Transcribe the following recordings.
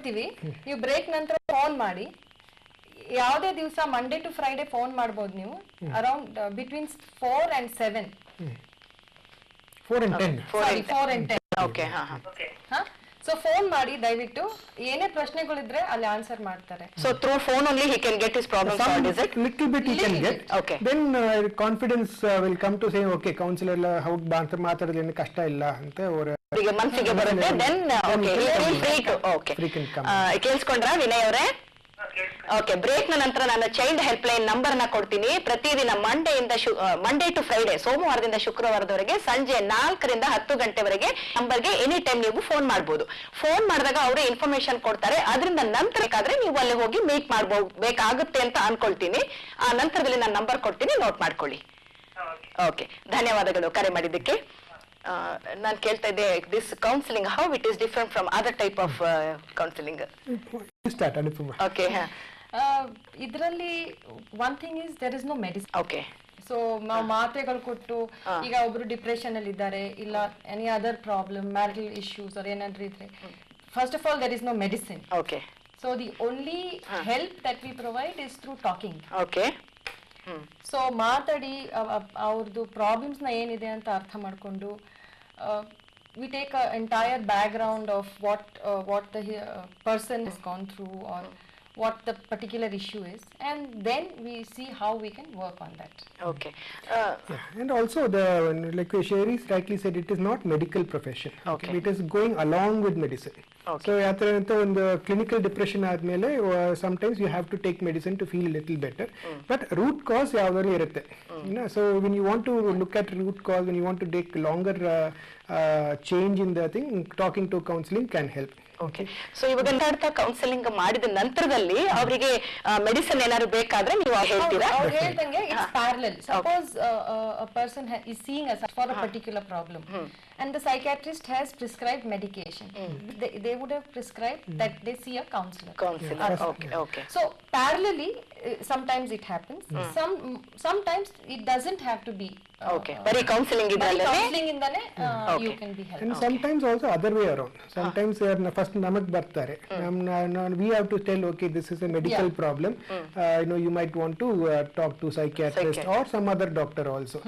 ಕೊಡ್ತೀವಿ, ನೀವು ಬ್ರೇಕ್ ನಂತರ ಫೋನ್ ಮಾಡಿ. ಯಾವುದೇ ದಿವಸ ಮಂಡೇ ಟು ಫ್ರೈಡೆ ಫೋನ್ ಮಾಡ್ಬೋದು ನೀವು, around between 4 and 7. 4 and 10. 4 and 10. Okay. So phone ಮಾಡಿ ದಯವಿಟ್ಟು, ಏನೇ ಪ್ರಶ್ನೆಗಳಿದ್ರೆ ಅಲ್ಲಿ ಆನ್ಸರ್ ಮಾಡ್ತಾರೆ. So through phone only he can get his problem solved, is it? Little bit he can get. Okay. Then confidence will come to say, okay, counselor how ಮಾತಾಡೋದೇನು ಕಷ್ಟ ಇಲ್ಲ ಅಂತ ಅವರ ಮನಸ್ಸಿಗೆ ಬರುತ್ತೆ. Then okay, he will free to okay. ಕೇಳಿಸ್ಕೊಂಡ್ರಾ Vinay ಅವರೇ? Okay, break ನಂತರ ನಾನು child help line number ನ ಕೊಡ್ತೀನಿ. ಪ್ರತಿದಿನ ಮಂಡೇ ಟು ಫ್ರೈಡೆ, ಸೋಮವಾರದಿಂದ ಶುಕ್ರವಾರದವರೆಗೆ ಸಂಜೆ 4 ರಿಂದ 10 ಗಂಟೆವರೆಗೆ ನಂಬರ್ಗೆ ಎನಿ ಟೈಮ್ ನೀವು ಫೋನ್ ಮಾಡಬಹುದು. ಫೋನ್ ಮಾಡಿದಾಗ ಅವರು ಇನ್ಫಾರ್ಮೇಶನ್ ಕೊಡ್ತಾರೆ. ಅದರಿಂದ ನಂತರ ಬೇಕಾದ್ರೆ ನೀವು ಅಲ್ಲಿ ಹೋಗಿ ಮೀಟ್ ಬೇಕಾಗುತ್ತೆ ಅಂತ ಅನ್ಕೊಳ್ತೀನಿ. ಆ ನಂತರದಲ್ಲಿ ನಾನು ನಂಬರ್ ಕೊಡ್ತೀನಿ, ನೋಟ್ ಮಾಡ್ಕೊಳ್ಳಿ. ಓಕೆ, ಧನ್ಯವಾದಗಳು ಕರೆ ಮಾಡಿದ್ದಕ್ಕೆ. ನಾನು ಕೇಳ್ತಾ ಇದ್ದೆ, this counselling how it is different from other type of counselling. Okay, ಇದರಲ್ಲಿ one thing is there is no medicine. Okay. So ನಾವು ಮಾತ್ರೆಗಳು ಕೊಟ್ಟು, ಈಗ ಒಬ್ರು ಡಿಪ್ರೆಷನ್ ಅಲ್ಲಿ ಇದ್ದಾರೆ, ಇಲ್ಲ any other problem, marital issues ಅವ್ರ ಏನಾದ್ರೂ ಇದ್ರೆ, first of all there is no medicine. Okay. So the only help that we provide is through talking. Okay. So ಮಾತಾಡಿ ಅವ್ರದ್ದು ಪ್ರಾಬ್ಲಮ್ಸ್ ನ ಏನಿದೆ ಅಂತ ಅರ್ಥ ಮಾಡ್ಕೊಂಡು, we take an entire background of what the person has gone through or what the particular issue is, and then we see how we can work on that. Okay. And also like Sherry rightly said, it is not medical profession. Okay. It is going along with medicine. Okay. So yathranತ ಒಂದು clinical depression ಆದ್ಮೇಲೆ sometimes you have to take medicine to feel a little better, but root cause ಯಾವಾಗಲೂ ಇರುತ್ತೆ. So when you want to look at root cause, when you want to take longer change in the thing, talking to counseling can help. Okay. So ಇವಾಗ counselling ಮಾಡಿದ ನಂತರದಲ್ಲಿ ಅವರಿಗೆ medicine ಏನಾದ್ರು ಬೇಕಾದ್ರೆ ನೀವು ಹೇಳ್ತೀರಾ? ಅವ್ರು ಹೇಳ್ದಂಗೆ it's parallel. Suppose a person is seeing us for a particular problem and the psychiatrist has prescribed medication, they would have prescribed that they see a counselor. Okay, okay. So parallelly sometimes it happens, sometimes it doesn't have to be okay, bari counseling ಇಂದಾನೆ you can be helped. And sometimes also other way around, sometimes first namak bartare, we have to tell, okay, this is a medical problem, you might want to talk to psychiatrist or some other doctor also.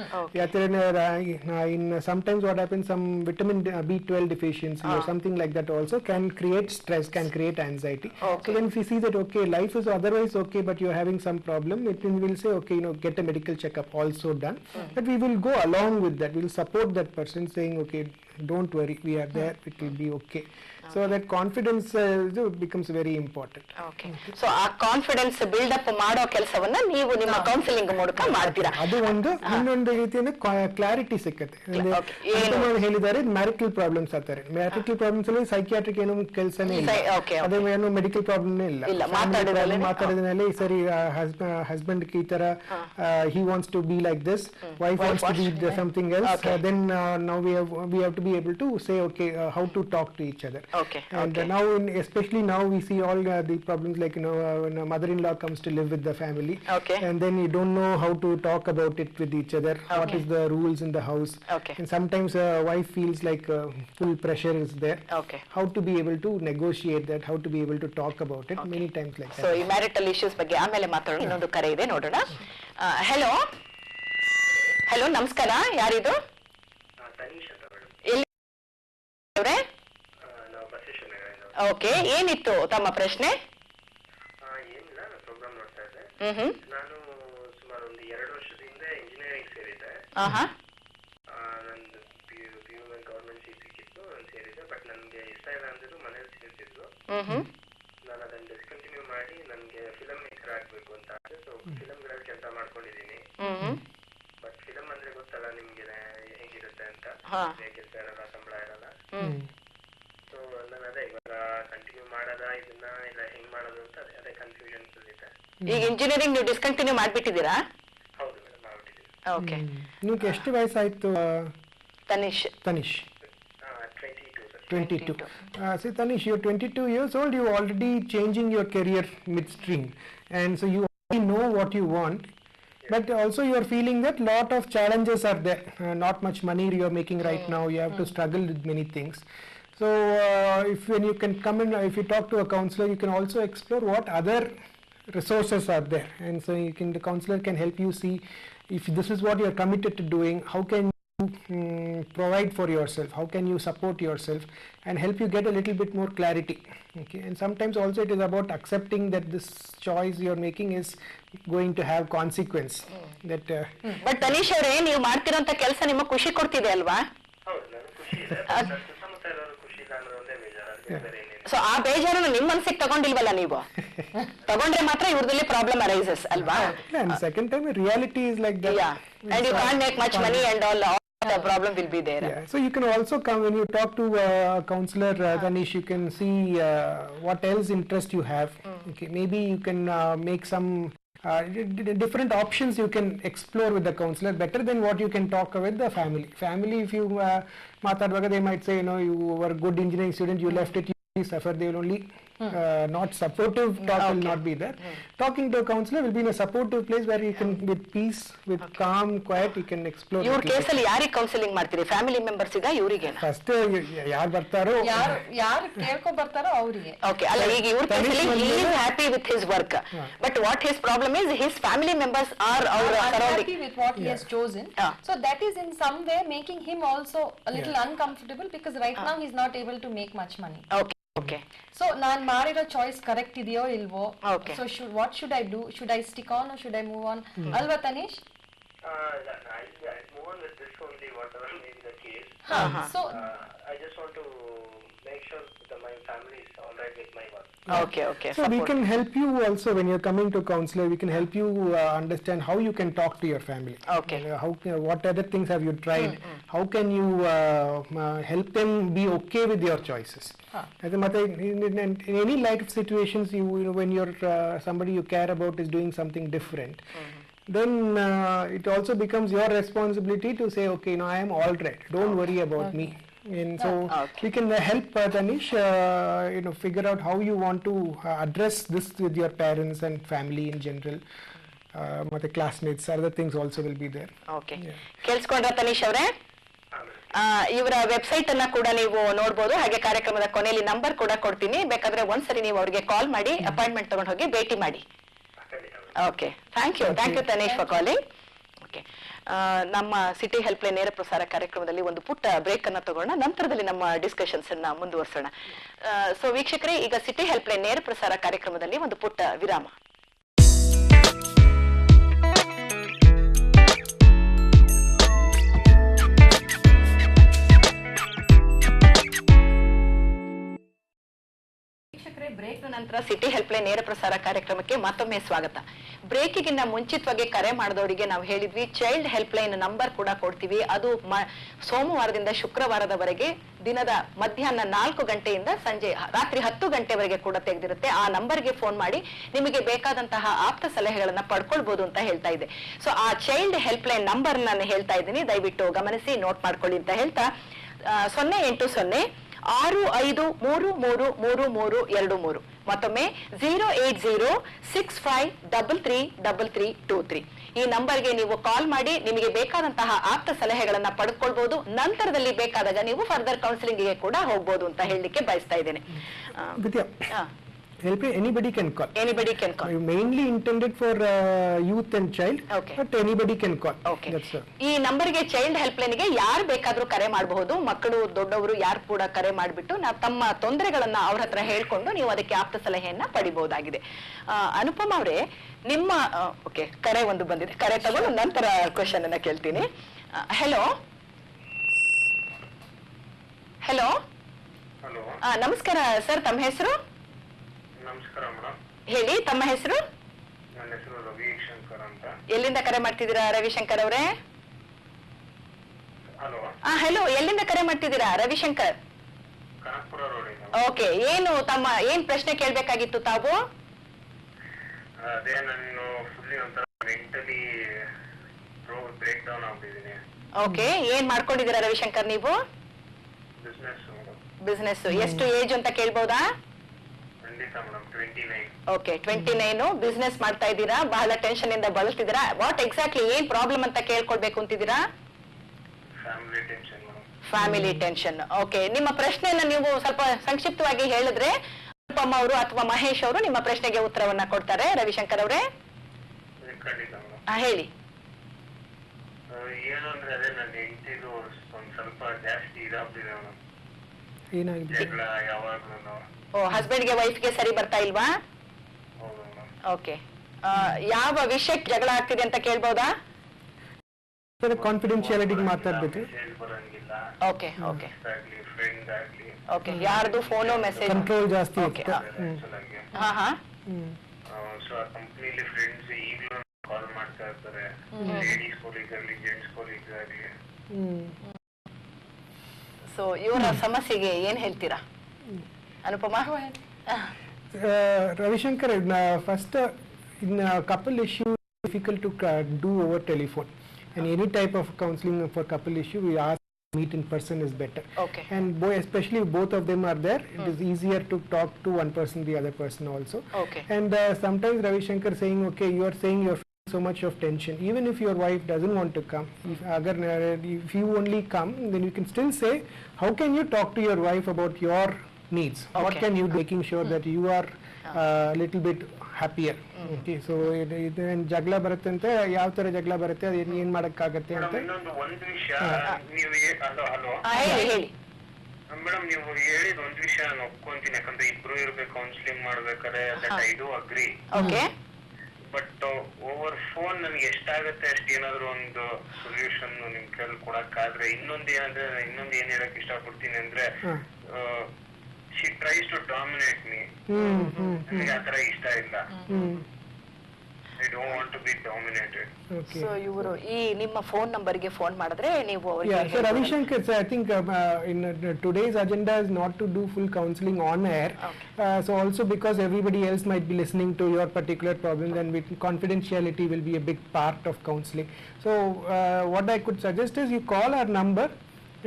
In sometimes what happens, some vitamin B12 deficiency or something like that also can create stress, can create anxiety. So when we see that, okay, life is otherwise okay, but you're having some problem, it will say, okay, get a medical checkup also done, but we will go along with that, we will support that person saying, okay, don't worry, we are there, it will be okay. So that confidence becomes very important. Okay. So ಆ confidence build up ಮಾಡೋ ಕೆಲಸವನ್ನ ನೀವು ನಿಮ್ಮ counselling ಮೂಲಕ ಮಾಡ್ತೀರಾ? ಅದು ಒಂದು. ಇನ್ನೊಂದು ರೀತಿಯಿಂದ ಕ್ಲಾರಿಟಿ ಸಿಕ್ಕತ್ತೆ. ಹೇಳಿದ್ದಾರೆ ಮ್ಯಾರಿಟಲ್ ಪ್ರಾಬ್ಲಮ್ಸ್ ಅಂತಾರೆ. ಮ್ಯಾರಿಟಲ್ ಪ್ರಾಬ್ಲಮ್ಸ್ ಅಲ್ಲಿ ಸೈಕಿಯಾಟ್ರಿಕ್ ಏನು ಕೆಲಸನೇ ಇಲ್ಲ, ಅದೇ ಏನು ಮೆಡಿಕಲ್ ಪ್ರಾಬ್ಲಮ್ ಇಲ್ಲ. ಮಾತಾಡಿದ್ಮೇಲೆ ಸರಿ, ಹಸ್ಬೆಂಡ್ ಈ ತರ he wants to be like this, wife wants to be something else, then now we have to be able to say, okay, how to talk to each other. Okay. And now especially now we see all the problems, like when a mother-in-law comes to live with the family, and then you don't know how to talk about it with each other, what is the rules in the house, and sometimes wife feels like full pressure is there. How to be able to negotiate that, how to be able to talk about it, many times like that. So ಈ marital issues ಬಗ್ಗೆ ಆಮೇಲೆ ಮಾತಾಡೋಣ. ಇನ್ನೊಂದು ಕರೆ ಇದೆ, ನೋಡೋಣ. Hello, ನಮಸ್ಕಾರ, ಯಾರಿದು? ಎಲ್ಲಿ? ಓಕೆ, ಏನಿತ್ತು ತಮ್ಮ ಪ್ರಶ್ನೆ? ಏನಿಲ್ಲ, ನಾನು ಪ್ರೋಗ್ರಾಮ್ ನೋಡ್ತಾ ಇದ್ದೆ. ನಾನು ಸುಮಾರು ಒಂದು 2 ವರ್ಷದಿಂದ ಇಂಜಿನಿಯರಿಂಗ್ ಸೇರಿದ್ದೆ. ನಂದು PU ಗವರ್ಮೆಂಟ್ ಸೀಟ್ ಸಿಕ್ಕಿತ್ತು, ನಾನು ಸೇರಿದ್ದೆ. ಬಟ್ ನನಗೆ ಇಷ್ಟ ಇಲ್ಲ ಅಂದಿದ್ರು, ಮನೇಲಿ ಸೇರಿಸಿದ್ರು. ನಾನು ಅದನ್ನು ಡಿಸ್ಕಂಟಿನ್ಯೂ ಮಾಡಿ ನನಗೆ ಫಿಲಮ್ ಮೇಕರ್ ಆಗಬೇಕು ಅಂತ ಆದ್ರೆ, ಸೊ ಫಿಲಮ್ಗಳಲ್ಲಿ ಕೆಲಸ ಮಾಡ್ಕೊಂಡಿದ್ದೀನಿ. ಬಟ್ ಫಿಲಮ್ ಅಂದ್ರೆ ಗೊತ್ತಲ್ಲ ನಿಮ್ಗೆ ಹೇಗಿರುತ್ತೆ ಅಂತ, ಕೆಲಸ ಇರಲ್ಲ, ಸಂಬಳ ಇರಲ್ಲ. ಸೊ ನಾನು ಅದೇ ಇವಾಗ ಕಂಟಿನ್ಯೂ ಮಾಡೋದಾ ಇದನ್ನ, ಇಲ್ಲ ಹೆಂಗ್ ಮಾಡೋದು ಅಂತ ಅದೇ ಕನ್ಫ್ಯೂಷನ್ಸ್ ಇದೆ. ಈಗ ಇಂಜಿನಿಯರಿಂಗ್ ನೀವು ಡಿಸ್ಕಂಟಿನ್ಯೂ ಮಾಡ್ಬಿಟ್ಟಿದ್ದೀರಾ? ಹೌದು ಮೇಡಮ್, ಮಾಡ್ಬಿಟ್ಟಿದ್ದೀನಿ. ಓಕೆ. ನಿಮ್ಗೆ ಎಷ್ಟು ವಯಸ್ಸಾಯ್ತು Tanish? 22. See Tanish, you're 22 years old, you're already changing your career midstream, and so you already know what you want, but also you're feeling that lot of challenges are there, not much money you're making right now, you have to struggle with many things. So if when you can come in, if you talk to a counselor, you can also explore what other resources are there, and so the counselor can help you see if this is what you are committed to doing, how can you provide for yourself, how can you support yourself, and help you get a little bit more clarity. Okay, and sometimes also it is about accepting that this choice you are making is going to have consequence. That but Tanish ಅವರೇ, ನೀವು ಮಾಡ್ತಿರೋಂತ ಕೆಲಸ ನಿಮಗೆ ಖುಷಿ ಕೊಡ್ತಿದೆ ಅಲ್ವಾ? ಹೌದು, ನನಗೆ ಖುಷಿ ಇದೆ. ಸುತ್ತಮುತ್ತ ಇರೋರು ಖುಷಿ ಇಲ್ಲ ಅನ್ನೋದು ಒಂದೇ ಬೇಜಾರು, ಅದು ಬೇರೆ ಏನಿಲ್ಲ. ಸೊ ಆ ಬೇಜಾರನ್ನು ನಿಮ್ಮ ಮನಸ್ಸಿಗೆ ತಗೊಂಡಿಲ್ವಲ್ಲ ನೀವು? ತಗೊಂಡ್ರೆ ಮಾತ್ರ ಇವ್ರದಲ್ಲಿ ಪ್ರಾಬ್ಲಮ್ ಅರೈಸಸ್ ಅಲ್ವಾ? and second time reality is like that. Yeah, and you can't make much money and all the problem will be there. Yeah, so you can also come when you talk to a counselor, Tanish, you can see what else interest you have. Okay, maybe you can make some different options you can explore with the counselor, better than what you can talk with the family. Family, if you matadvaga, they might say, you know, you were a good engineering student, you left it, you suffered, they will only not supportive talk will not be there. Talking to a counselor will be in a supportive place where you can with peace, with calm, quiet, you can explore. ಇವ್ರ ಕೇಸಲ್ಲಿ ಯಾರಿಗೆ counselling ಮಾಡ್ತೀರಿ? Family members ಈಗ ಇವರಿಗೆ? First ಯಾರು ಬರ್ತಾರೋ, ಯಾರು ಕೇಳ್ಕೊ ಬರ್ತಾರೋ ಅವರಿಗೆ. ಓಕೆ, ಅಲ್ಲ ಈಗ ಇವ್ರ ಕೇಸಲ್ಲಿ he is happy with his work, but what his problem is his family members are unhappy with what he has chosen. Yeah. So that is in some way making him also a little uncomfortable, because right now he's not able to make much money. Okay. So ನಾನ್ ಮಾಡಿರೋ choice correct ಇದೆಯೋ ಇಲ್ವೋ? Okay. So what should I do? Should I stick on or should I move on? ಅಲ್ವಾ Tanish? I move on with this only, whatever may be the case. So I just want to make sure that my family is all right with my work. Okay. so we can help you also when you're coming to counselor. We can help you understand how you can talk to your family. Okay. What other things have you tried? How can you help them be okay with your choices? As a matter, in any life situations, you know, when you're somebody you care about is doing something different, then it also becomes your responsibility to say, okay, you know, I am all right, don't worry about me. And so we can help Tanish you know, figure out how you want to address this with your parents and family in general. ಮತ್ತೆ classmates, other things also will be there. Okay. ಕೇಳಿಸ್ಕೊಂಡ್ರಾ Tanish ಅವರೇ? ಇವರ website ಅನ್ನ ಕೂಡ ನೀವು ನೋಡಬಹುದು. ಹಾಗೆ ಕಾರ್ಯಕ್ರಮದ ಕೊನೆಯಲ್ಲಿ ನಂಬರ್ ಕೂಡ ಕೊಡ್ತೀನಿ, ಬೇಕಾದ್ರೆ ಒಂದ್ಸರಿ ನೀವು ಅವರಿಗೆ ಕಾಲ್ ಮಾಡಿ ಅಪಾಯಿಂಟ್ಮೆಂಟ್ ತಗೊಂಡು ಹೋಗಿ ಭೇಟಿ ಮಾಡಿ. Okay, thank you Tanish for calling. Okay, ನಮ್ಮ ಸಿಟಿ ಹೆಲ್ಪ್ ಲೈನ್ ನೇರ ಪ್ರಸಾರ ಕಾರ್ಯಕ್ರಮದಲ್ಲಿ ಒಂದು ಪುಟ್ಟ ಬ್ರೇಕ್ ಅನ್ನ ತಗೋಣ, ನಂತರದಲ್ಲಿ ನಮ್ಮ ಡಿಸ್ಕಷನ್ಸ್ ಅನ್ನ ಮುಂದುವರಿಸೋಣ. ಸೊ ವೀಕ್ಷಕರೇ, ಈಗ ಸಿಟಿ ಹೆಲ್ಪ್ ಲೈನ್ ನೇರ ಪ್ರಸಾರ ಕಾರ್ಯಕ್ರಮದಲ್ಲಿ ಒಂದು ಪುಟ್ಟ ವಿರಾಮ. ಬ್ರೇಕ್ ನಂತರ ಸಿಟಿ ಹೆಲ್ಪ್ ಲೈನ್ ನೇರ ಪ್ರಸಾರ ಕಾರ್ಯಕ್ರಮಕ್ಕೆ ಮತ್ತೊಮ್ಮೆ ಸ್ವಾಗತ. ಬ್ರೇಕಿಗಿನ್ನ ಮುಂಚಿತವಾಗಿ ಕರೆ ಮಾಡಿದವರಿಗೆ ನಾವು ಹೇಳಿದ್ವಿ ಚೈಲ್ಡ್ ಹೆಲ್ಪ್ ಲೈನ್ ನಂಬರ್ ಕೂಡ ಕೊಡ್ತೀವಿ. ಅದು ಸೋಮವಾರದಿಂದ ಶುಕ್ರವಾರದವರೆಗೆ ದಿನದ ಮಧ್ಯಾಹ್ನ 4 ಗಂಟೆಯಿಂದ ಸಂಜೆ ರಾತ್ರಿ 10 ಗಂಟೆವರೆಗೆ ಕೂಡ ತೆಗೆದಿರುತ್ತೆ. ಆ ನಂಬರ್ಗೆ ಫೋನ್ ಮಾಡಿ ನಿಮಗೆ ಬೇಕಾದಂತಹ ಆಪ್ತ ಸಲಹೆಗಳನ್ನ ಪಡ್ಕೊಳ್ಬಹುದು ಅಂತ ಹೇಳ್ತಾ ಇದೆ. ಸೊ ಆ ಚೈಲ್ಡ್ ಹೆಲ್ಪ್ ಲೈನ್ ನಂಬರ್ ನಾನು ಹೇಳ್ತಾ ಇದ್ದೀನಿ, ದಯವಿಟ್ಟು ಗಮನಿಸಿ, ನೋಟ್ ಮಾಡ್ಕೊಳ್ಳಿ ಅಂತ ಹೇಳ್ತಾ 080 65333323, ಮತ್ತೊಮ್ಮೆ 08065333323. ಈ ನಂಬರ್ಗೆ ನೀವು ಕಾಲ್ ಮಾಡಿ ನಿಮಗೆ ಬೇಕಾದಂತಹ ಆಪ್ತ ಸಲಹೆಗಳನ್ನ ಪಡೆದುಕೊಳ್ಬಹುದು. ನಂತರದಲ್ಲಿ ಬೇಕಾದಾಗ ನೀವು ಫರ್ದರ್ ಕೌನ್ಸಿಲಿಂಗ್ ಗೆ ಕೂಡ ಹೋಗಬಹುದು ಅಂತ ಹೇಳಲಿಕ್ಕೆ ಬಯಸ್ತಾ ಇದ್ದೇನೆ. Help anybody can call. Anybody can call. Mainly intended for youth and child, Okay. but anybody can call. Okay. That's ಈ ನಂಬರ್ಗೆ ಚೈಲ್ಡ್ ಹೆಲ್ಪ್ ಲೈನ್ಗೆ ಯಾರು ಬೇಕಾದ್ರೂ ಕರೆ ಮಾಡಬಹುದು. ಮಕ್ಕಳು, ದೊಡ್ಡವರು ಯಾರು ಕೂಡ ಕರೆ ಮಾಡಿಬಿಟ್ಟು ನಾವು ತಮ್ಮ ತೊಂದರೆಗಳನ್ನ ಅವ್ರ ಹತ್ರ ಹೇಳ್ಕೊಂಡು ನೀವು ಅದಕ್ಕೆ ಆಪ್ತ ಸಲಹೆಯನ್ನ ಪಡಿಬಹುದಾಗಿದೆ. ಅನುಪಮ ಅವರೇ, ನಿಮ್ಮ ಓಕೆ, ಕರೆ ಒಂದು ಬಂದಿದೆ, ಕರೆ ತಗೊಂಡು ನಂತರ ಕ್ವೆಶನ್ ಅನ್ನ ಕೇಳ್ತೀನಿ. ಹೆಲೋ ಹೆಲೋ ಹಲೋ, ನಮಸ್ಕಾರ ಸರ್, ತಮ್ಮ ಹೆಸರು ನಮಸ್ಕಾರ ಮೇಡಮ್. ಹೇಳಿ, ತಮ್ಮ ಹೆಸರು? ನನ್ನ ಹೆಸರು ರವಿಶಂಕರ್ ಅಂತ. ಎಲ್ಲಿಂದ ಕರೆ ಮಾಡ್ತಿದ್ದೀರಾ ರವಿಶಂಕರ್ ಅವರೇ? ಹಲೋ. ಹೆಲೋ, ಎಲ್ಲಿಂದ ಕರೆ ಮಾಡ್ತಿದ್ದೀರಾ ರವಿಶಂಕರ್? ಕನಕಪುರ ರೋಡಿಂದ. ಓಕೆ, ಏನ್ ಪ್ರಶ್ನೆ ಕೇಳ್ಬೇಕಾಗಿತ್ತು ತಾವು? ಅದೇ, ನಾನು ಫುಲ್ಲಿ ಒಂಥರ ಮೆಂಟಲಿ ಬ್ರೇಕ್ ಡೌನ್ ಆಗ್ಬಿಟ್ಟಿದ್ದೀನಿ. ಓಕೆ, ಏನ್ ಮಾಡ್ಕೊಂಡಿದ್ದೀರಾ ರವಿಶಂಕರ್ ನೀವು? ಬಿಸ್ನೆಸ್. ಎಷ್ಟು ಏಜ್ ಅಂತ ಕೇಳ್ಬಹುದಾ? ಖಂಡಿತ ಮೇಡಮ್, 29. ಓಕೆ, 29. ಬಿಸ್ನೆಸ್ ಮಾಡ್ತಾ ಇದ್ದೀರಾ, ಬಹಳ ಟೆನ್ಷನ್ ಇಂದ ಬಳಲ್ತಿದ್ದೀರಾ. ವಾಟ್ ಎಕ್ಸಾಕ್ಟ್ಲಿ ಏನ್ ಪ್ರಾಬ್ಲಮ್ ಅಂತ ಕೇಳ್ಕೊಳ್ಬೇಕು ಅಂತಿದ್ದೀರಾ? Family tension madam. Family tension. Okay, ನಿಮ್ಮ ಪ್ರಶ್ನೆಯನ್ನ ನೀವು ಸ್ವಲ್ಪ ಸಂಕ್ಷಿಪ್ತವಾಗಿ ಹೇಳಿದ್ರೆ ಅನುಪಮ ಅವರು ಅಥವಾ ಮಹೇಶ್ ಅವರು ನಿಮ್ಮ ಪ್ರಶ್ನೆಗೆ ಉತ್ತರವನ್ನ ಕೊಡ್ತಾರೆ. ರವಿಶಂಕರ್ ಅವರೇ ಖಂಡಿತ ಮೇಡಮ್. ಹೇಳಿ. ಏನು ಅಂದ್ರೆ ಅದೇ ನನ್ನ ಹೆಂಡತಿದು ಒಂದ್ ಸ್ವಲ್ಪ ಜಾಸ್ತಿ ಇದಾಗ್ತಿದೆ ಮೇಡಮ್. ಏನಾಗಿದೆ? ಜಗಳ ಯಾವಾಗ್ಲೂ. ಓ, ಹಸ್ಬೆಂಡ್ಗೆ ವೈಫ್ಗೆ ಸರಿ ಬರ್ತಾ ಇಲ್ವಾ? ಹೌದು ಮೇಡಮ್. ಓಕೆ, ಯಾವ ವಿಷಯಕ್ಕೆ ಜಗಳ ಆಗ್ತಿದೆ ಅಂತ ಕೇಳ್ಬೋದಾ? ಕಾನ್ಫಿಡೆನ್ಶಿಯಾಲಿಟಿಗೆ ಮಾತಾಡ್ಬೇಕು. ಮೆಸೇಜ್ ಬರಂಗಿಲ್ಲ. ಓಕೆ ಓಕೆ ಆಗ್ಲಿ ಫ್ರೆಂಡ್ ಆಗ್ಲಿ. ಓಕೆ, ಯಾರ್ದು ಫೋನು ಮೆಸೇಜ್? ಕಂಟ್ರೋಲ್ ಜಾಸ್ತಿ Okay. ಇರುತ್ತೆ. ಚೆನ್ನಾಗಿ. ಹಾ ಹಾ ಸೊ ಕಂಪ್ನಿಲಿ ಫ್ರೆಂಡ್ಸ್ ಈಗಲೂ ಕಾಲ್ ಮಾಡ್ತಾ ಇರ್ತಾರೆ. ಲೇಡೀಸ್ ಕೊಲೀಗ್ ಆಗಲಿ ಜೆಂಟ್ಸ್ ಕೊಲೀಗ್ ಆಗಲಿ. ಸೊ ಇವರ ಸಮಸ್ಯೆಗೆ ಏನ್ ಹೇಳ್ತೀರಾ Anupama? Ravishankar, first in couple issue, difficult to do over telephone. And any type of counseling for couple issue, we ask meet in person is better. Okay. And especially if both of them are there, it is easier to talk to one person, the other person also. Okay. And sometimes Ravishankar saying, okay, you are saying you're feeling so much of tension. Even if your wife doesn't want to come, if you only come, then you can still say, how can you talk to your wife about your needs? What Okay. can you do, making sure that you are a little bit happier. Okay, so ಇದು ಜಗಳ ಬರುತ್ತೆ ಅಂತ ಯಾವ ತರ ಜಗಳ ಬರುತ್ತೆ ಅದು ಏನ್ ಮಾಡಕ್ಕಾಗತ್ತೆ ಅಂತ. ಮೇಡಮ್ ಇನ್ನೊಂದು ಒಂದು ವಿಷಯ ನೀವು ಹಲೋ ಹೇಳಿ ಹೇಳಿ. ಮೇಡಮ್ ನೀವು ಹೇಳಿದ ಒಂದ್ ವಿಷಯ ನಾನು ಒಪ್ಕೊಂತೀನಿ. ಯಾಕಂದ್ರೆ ಇಬ್ರು ಇರ್ಬೇಕು ಕೌನ್ಸಿಲಿಂಗ್ ಮಾಡ್ಬೇಕಾದ್ರೆ that I do agri. Okay, but over phone ನನಗೆ ಎಷ್ಟಾಗುತ್ತೆ ಅಷ್ಟು ಏನಾದ್ರು ಒಂದು ಸೊಲ್ಯೂಷನ್ ನಿಮ್ ಕೈಲಿ ಕೊಡಕ್ಕಾದ್ರೆ. ಇನ್ನೊಂದು ಏನ್ ಹೇಳಕ್ ಇಷ್ಟಪಡ್ತೀನಿ ಅಂದ್ರೆ she tries to dominate me. ನನಗೆ ಆ ತರ ಇಷ್ಟ ಇಲ್ಲ. I don't want to be dominated. Okay. So ಇವರು ಈ ನಿಮ್ಮ ಫೋನ್ ನಂಬರ್ಗೆ ಫೋನ್ ಮಾಡಿದ್ರೆ ನೀವು ಅವರಿಗೆ Yeah, so Ravishankar, so I think in today's agenda is not to do full counseling on air. So also because everybody else might be listening to your particular problem, then confidentiality will be a big part of counseling. So what I could suggest is you call our number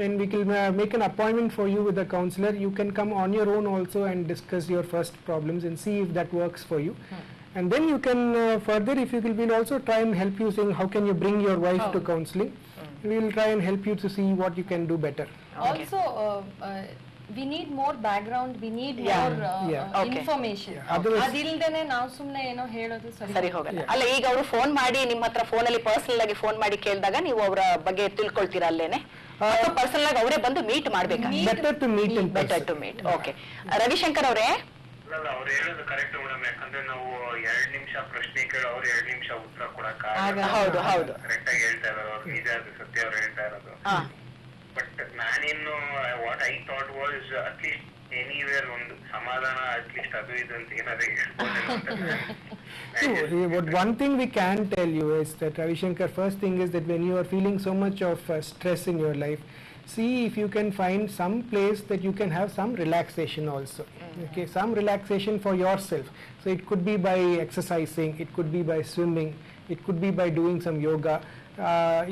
and we can make an appointment for you with a counselor. You can come on your own also and discuss your first problems and see if that works for you. And then you can further, if you will also try and help you saying how can you bring your wife to counseling. We will try and help you to see what you can do better. Also, we need more background, we need Yeah. more Okay. information. Otherwise- ಅದಿಲ್ದೇನೆ ನಾವು ಸುಮ್ನೆ ಏನೋ ಹೇಳೋದು ಸರಿ ಹೋಗಲ್ಲ. ಅಲ್ಲ, ಈಗ ಅವರು phone ಮಾಡಿ ನಿಮ್ಮ ಹತ್ರ ಫೋನ್ ಅಲ್ಲಿ ಪರ್ಸನಲ್ ಆಗಿ ಫೋನ್ ಮಾಡಿ ಕೇಳಿದಾಗ ನೀವು ಅವರ ಬಗ್ಗೆ ತಿಳ್ಕೊಳ್ತೀರಾ ಅಲ್ಲೇನೆ? ಪರ್ಸನಲ್ ಆಗಿ ಅವರೇ ಬಂದು ಮೀಟ್ ಮಾಡ್ಬೇಕಾ? Better to meet in better person. To meet. Okay, Ravishankar ಅವರೇ ಅಲ್ಲ ಅವ್ರು ಹೇಳೋದು ಕರೆಕ್ಟ್ ಮೇಡಮ್. ಯಾಕಂದ್ರೆ ನಾವು 2 ನಿಮಿಷ ಪ್ರಶ್ನೆ ಕೇಳಿ ಅವ್ರು 2 ನಿಮಿಷ ಉತ್ತರ ಕೊಡಕ್ ಹೌದು ಹೌದು ಕರೆಕ್ಟ್ ಆಗಿ ಹೇಳ್ತಾ ಇರೋದು ಅವ್ರು. ನಿಜ, ಅದು ಸತ್ಯ ಅವ್ರು ಹೇಳ್ತಾ ಇರೋದು. ಹಾ ಬಟ್ ನಾನಿನ್ನು what I thought was at least anywhere ಒಂದು ಸಮಾಧಾನ ಅಟ್ಲೀಸ್ಟ್ ಅದು ಇದು ಅಂತ ಏನಾದ್ರು But one thing we can tell you is that Ravishankar, first thing is that when you are feeling so much of stress in your life, see if you can find some place that you can have some relaxation also. Okay, some relaxation for yourself. So it could be by exercising, it could be by swimming, it could be by doing some yoga.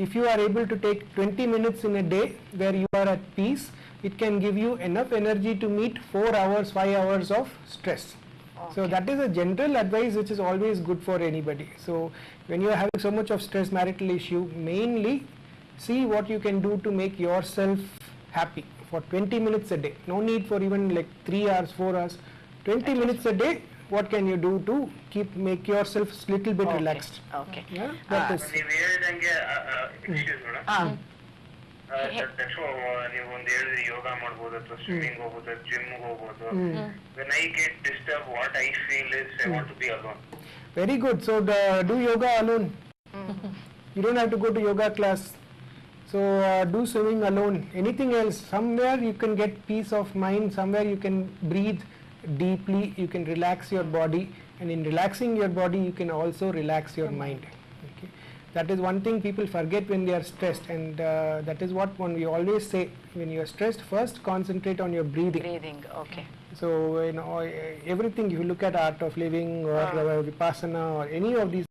If you are able to take 20 minutes in a day where you are at peace, it can give you enough energy to meet 4 hours, 5 hours of stress. So that is a general advice which is always good for anybody. So when you are having so much of stress, marital issue, mainly see what you can do to make yourself happy for 20 minutes a day. No need for even like 3 hours, 4 hours. 20 minutes a day, what can you do to make yourself little bit relaxed? Okay. Yeah, that is. ನೀವ್ ಹೇಳ್ದಂಗೆ excuse madam, ನೀವು ಒಂದು ಹೇಳಿದ್ರೆ ಯೋಗ ಮಾಡ್ಬೋದು ಅಥವಾ swimming ಹೋಗ್ಬೋದು, gym ಹೋಗ್ಬೋದು. When I get disturb what I feel is I want to be alone. Very good. So do yoga alone. You don't have to go to yoga class. So do swimming alone. Anything else, somewhere you can get peace of mind, somewhere you can breathe deeply, you can relax your body, and in relaxing your body you can also relax your mind. Okay, that is one thing people forget when they are stressed, and that is what one we always say, when you are stressed, first concentrate on your breathing. Breathing. Okay. So everything, if you look at Art of Living or Vipassana or any of these